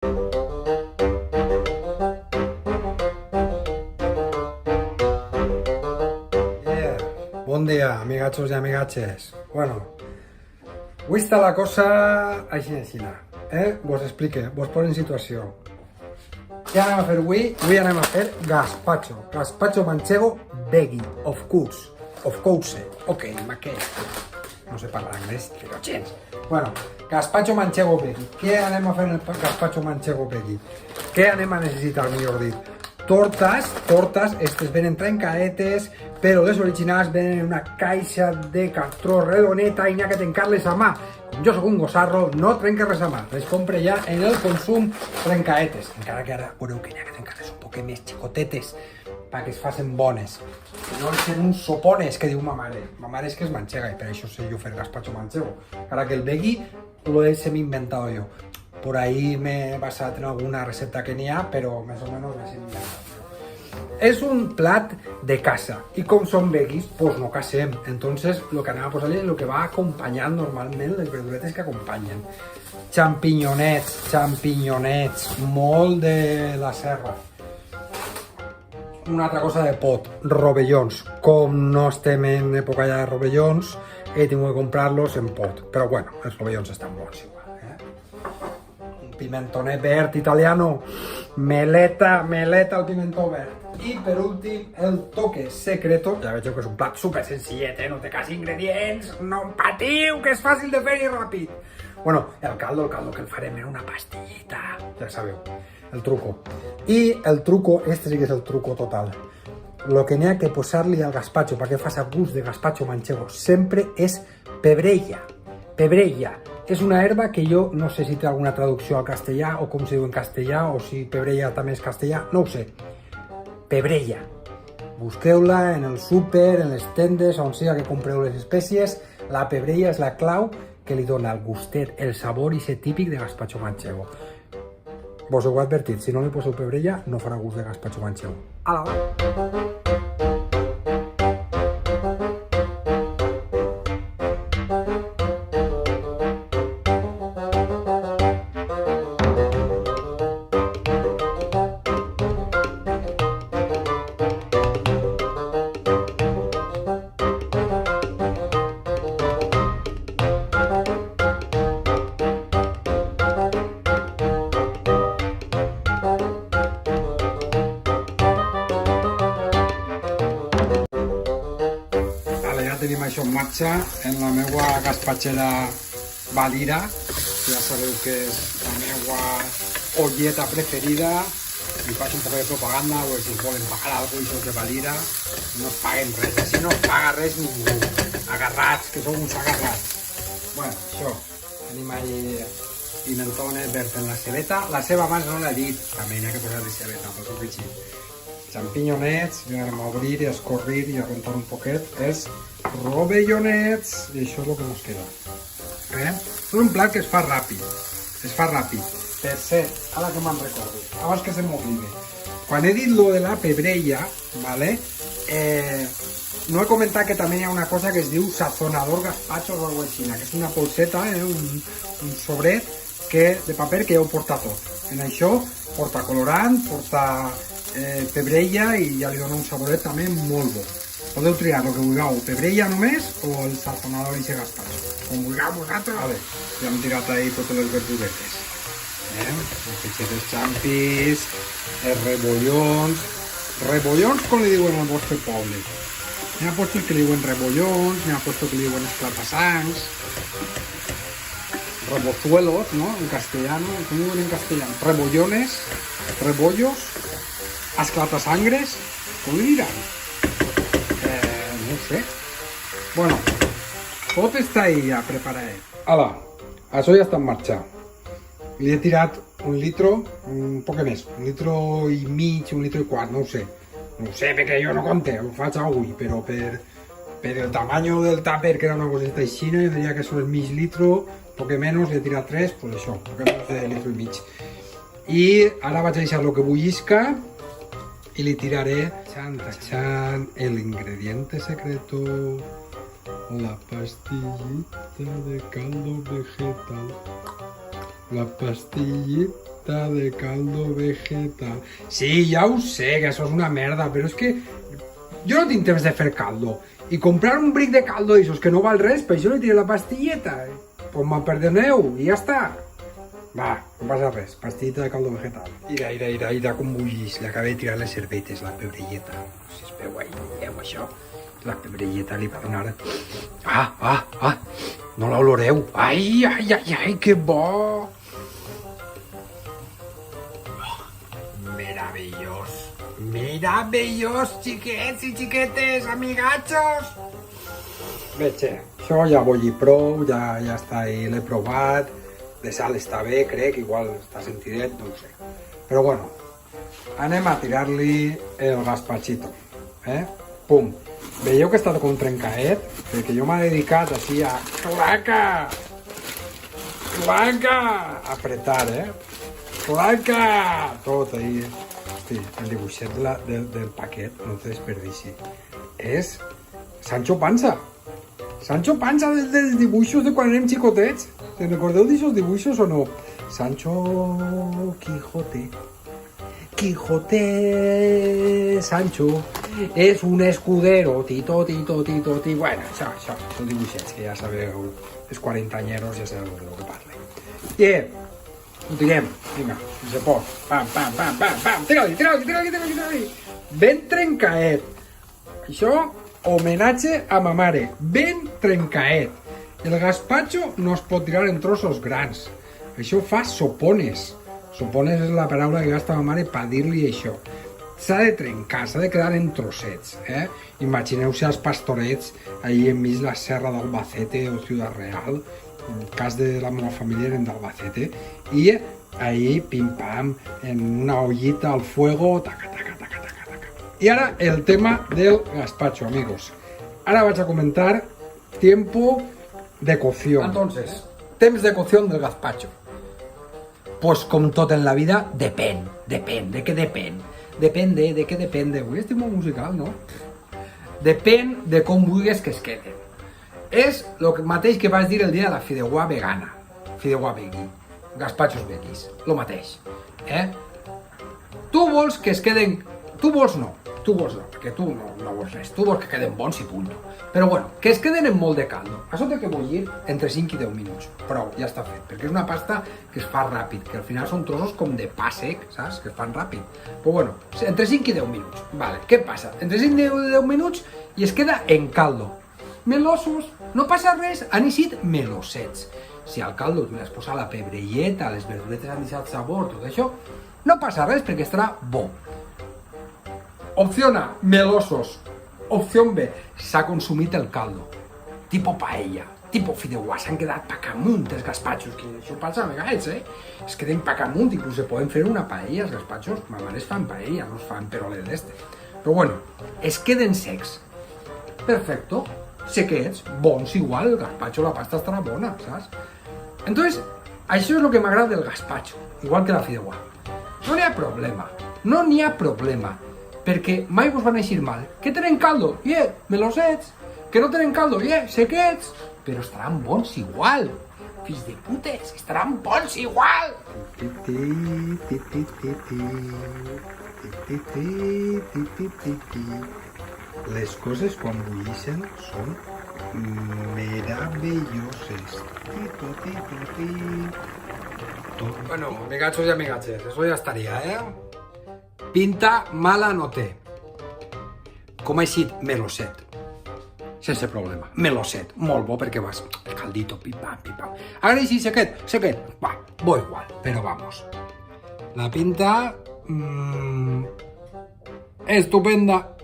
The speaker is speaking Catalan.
Yeah. Bon dia, amigatxos i amigatxes. Bueno, avui està la cosa així, Vos explique, vos poso en situació. Què anem a fer avui? Avui anem a fer gazpacho. Gazpacho manchego veggie, of course. Ok, maquet. No sé parlar anglès, però gens. Bueno, gazpacho manchego veggie. Què anem a fer en el gazpacho manchego veggie? Què anem a necessitar, millor dit? Tortes, estes venen trencadetes, però les originals venen en una caixa de cartró redoneta i n'hi ha que trencar-les a mà. Com jo sóc un gossarro, no trenques res a mà, les compre ja en el consum trencadetes. Encara que ara veureu que n'hi ha que trencar-les un poc més xicotetes perquè es facin bones. Que no són uns sopones, que diu ma mare. Ma mare és que és manchega i per això sé jo fer gazpacho manchego. Encara que el veggie lo he semi-inventado yo. Por ahí me he basado en alguna receta que n'hi ha, però més o menys me he inventado. És un plat de casa i com són veggies, pues no casem. Entonces lo que anem a posar-li és el que va acompanyant normalment les verduretes que acompanyen. Champinyonets, molt de la serra. Una altra cosa de pot, rovellons. Com no estem en època ja de rovellons, he tingut que comprar-los en pot. Però bueno, els rovellons estan bons igual. Un pimentonet verd italiano, meleta al pimentó verd. I per últim, el toque secreto. Ja veig que és un plat super senzillet, no té quasi ingredients, no em patiu, que és fàcil de fer i ràpid. Bueno, el caldo que el farem en una pastillita, ja sabeu, el truco. I el truco, este sí que és el truco total. Lo que n'hi ha que posar-li al gazpacho perquè faci gust de gazpacho manchego sempre és pebrella. Pebrella és una herba que jo no sé si té alguna traducció al castellà o com se diu en castellà o si pebrella també és castellà, no ho sé. Pebrella. Busqueu-la en el súper, en les tendes, on sigui que compreu les espècies. La pebrella és la clau que li dona el gustet, el sabor i ser típic de gazpacho manchego. Vos ho he advertit, si no li poseu pebrella no farà gust de gazpacho manchego. Ala, va! Tenim això en marxa en la meva gazpachera Valira, que ja sabeu que és la meva olleta preferida. Li faig un poc de propaganda, o si volen pagar alguna cosa de Valira, no es paguen res, així no es paga res ningú. Agarrats, que som uns agarrats. Bueno, això, tenim ahí pimentones verd en la cebeta. La ceba abans no l'he dit, també n'hi ha que posar de cebeta, per tot així. Champinyonets, i anem a obrir i a escorrir i a rentar un poquet, és rovellonets, i això és el que ens queda. És un plat que es fa ràpid, Per cert, ara que me'n recordo, abans que se m'oblide, quan he dit lo de la pebrella, ¿vale? No he comentat que també hi ha una cosa que es diu sazonador gazpacho o alguna cosa així, que és una polseta, un sobret de paper que ja ho porta tot. En això porta colorant, porta pebrella i ja li dona un saboret també molt bo. Podeu triar el que vulgueu, pebrella només o el sazonador i gazpacho. Com vulgueu vosaltres. A veure, ja hem tirat ahí totes les verduretes. Els peixets xampis, els rebollons. Rebollons com li diuen al vostre poble. N'hi ha puestos que li diuen rebollons, n'hi ha puestos que li diuen esclatasangs. Rebozuelos, ¿no? En castellano, ¿cómo diuen en castellano? Rebollones, rebollos, esclatasangres, com li diran? No sé. Bueno, tot està ahí ja preparat. Ala, això ja està en marxa. Li he tirat un litro, un poc més, un litro i mig, un litro i quart, no ho sé. No ho sé perquè jo no compte, ho faig avui, però per el tamaño del tàper, que era una coseta així, jo diria que són mig litro, poc menys, li he tirat 3, pues això, poc menys de litro i mig. I ara vaig a deixar lo que bullisca y le tiraré el ingrediente secreto, la pastillita de caldo vegetal, la pastillita de caldo vegetal. Sí, ja ho sé, que això és una merda, però és que jo no tinc temps de fer caldo. I comprar un bric de caldo d'aixòs que no val res, per això li tiré la pastilleta. Pues me'n perdoneu, i ja està. Va, no passa res, pastilleta de caldo vegetal. Mira com bullís, li acabé de tirar les cervetes, la pebrelleta. No sé si es veu ahí, veieu això? La pebrelleta li va donar... No l'oloreu. Ai, que bo! Meravellós, xiquets i xiquetes, amigachos! Veig, això ja bulli prou, ja està ahí, l'he provat. De sal està bé, crec, igual està sentidet, no ho sé. Però bueno, anem a tirar-li el gazpachito, Pum! Veieu que està com trencaet? Perquè jo m'he dedicat així a... Claca! Apretar, Claca! Tot ahí. Hosti, el dibuixet del paquet, no te desperdici. És Sancho Panza. Sancho Panza dels dibuixos de quan érem xicotets. Te'n recordeu d'aixòs dibuixos o no? Sancho Quijote. Sancho és un escudero, tito. Bueno, això, són dibuixets que ja sabeu, els 40-anyeros ja sabeu de què parle. Ho tirem, vinga, si se pot. Pam, tira-li. Ben trencaet. Això, homenatge a ma mare. Ben trencaet. El gazpacho no es pot tirar en trossos grans. Això fa sopones. Sopones és la paraula que gasta ma mare per dir-li això. S'ha de trencar, s'ha de quedar en trossets. Imagineu-se els pastorets allí enmig la serra d'Albacete o Ciudad Real. En el cas de la meva família eren d'Albacete. I ahí, pim-pam, en una ollita al fuego, taca. I ara el tema del gazpacho, amigos. Ara vaig a comentar tiempo de cocción. Entonces, temps de cocción del gazpacho. Pues com tot en la vida, depèn. ¿De què depèn? ¿De què depèn? Avui estic molt musical, no? Depèn de com vulguis que es queden. És el mateix que vaig dir el dia de la fideuà vegana. Fideuà vegui. Gazpachos veguis. Lo mateix. Tu vols que es queden... Tu vols no, perquè tu no vols res. Tu vols que queden bons i punt. Però bueno, que es queden en molt de caldo. Això té que bullir entre 5 i 10 minuts. Prou, ja està fet. Perquè és una pasta que es fa ràpid, que al final són trossos com de pa sec, saps? Que es fan ràpid. Però bueno, entre 5 i 10 minuts. Vale, què passa? Entre 5 i 10 minuts i es queda en caldo. Melosos, no passa res, han eixit melosets. Si al caldo tu li has posat la pebrelleta, les verduretes han deixat sabor, tot això, no passa res perquè estarà bo. Opción A, melosos. Opción B, s'ha consumit el caldo. Tipo paella, tipo fideuà, s'han quedat pacamunt els gazpachos, que això passa a vegades, Es queden pacamunt, inclús se poden fer una paella, els gazpachos, ma mare es fan paella, no es fan peroles d'este. Però bueno, es queden secs. Perfecto, sequets, bons igual, el gazpacho, la pasta estarà bona, saps? Entonces, això és el que m'agrada del gazpacho, igual que la fideuà. No n'hi ha problema. Perquè mai vos van eixir mal. Que tenen caldo? Melosets. Que no tenen caldo? Sequets. Però estaran bons igual. Fills de putes, estaran bons igual. Les coses quan bullixen són meravelloses. Bueno, amigachos y amigaches, eso ya estaría, Pinta mala no té. Com ha eixit meloset. Sense problema. Meloset. Molt bo perquè vas... El caldito, pim-pam. Ara així, sequet. Va, bo igual, però vamos. La pinta... estupenda.